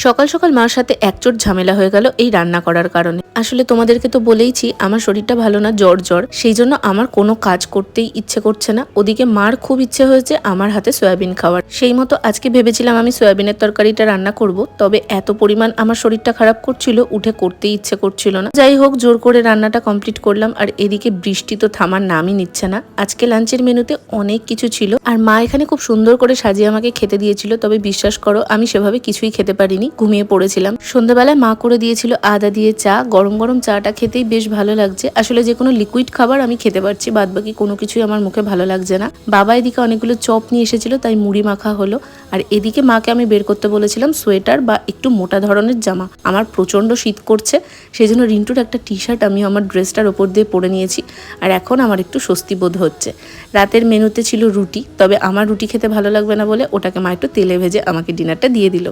সকাল সকাল মার সাথে একচোট ঝামেলা হয়ে গেল এই রান্না করার কারণে। আসলে তোমাদেরকে তো বলেইছি আমার শরীরটা ভালো না, জ্বর জ্বর, সেই জন্য আমার কোনো কাজ করতেই ইচ্ছে করছে না। ওদিকে মার খুব ইচ্ছে হয়েছে আমার হাতে সয়াবিন খাওয়ার, সেই মতো আজকে ভেবেছিলাম আমি সয়াবিনের তরকারিটা রান্না করব, তবে এত পরিমাণ আমার শরীরটা খারাপ করছিল, উঠে করতেই ইচ্ছে করছিল না। যাই হোক, জোর করে রান্নাটা কমপ্লিট করলাম। আর এদিকে বৃষ্টি তো থামার নামই নিচ্ছে না। আজকে লাঞ্চের মেনুতে অনেক কিছু ছিল, আর মা এখানে খুব সুন্দর করে সাজিয়ে আমাকে খেতে দিয়েছিল, তবে বিশ্বাস করো আমি সেভাবে কিছুই খেতে পারিনি, ঘুমিয়ে পড়েছিলাম। সন্ধ্যাবেলায় মা করে দিয়েছিল আদা দিয়ে চা, গরম গরম চাটা খেতেই বেশ ভালো লাগছে। আসলে যে কোনো লিকুইড খাবার আমি খেতে পারছি, বাদ বাকি কোনো কিছুই আমার মুখে ভালো লাগছে না। বাবা এদিকে অনেকগুলো চপ নিয়ে এসেছিল, তাই মুড়ি মাখা হলো। আর এদিকে মাকে আমি বের করতে বলেছিলাম সোয়েটার বা একটু মোটা ধরনের জামা। আমার প্রচন্ড শীত করছে, সেই জন্য রিন্টুর একটা টি শার্ট আমি আমার ড্রেসটার ওপর দিয়ে পরে নিয়েছি, আর এখন আমার একটু স্বস্তি বোধ হচ্ছে। রাতের মেনুতে ছিল রুটি, তবে আমার রুটি খেতে ভালো লাগবে না বলে ওটাকে মা একটু তেলে ভেজে আমাকে ডিনারটা দিয়ে দিল।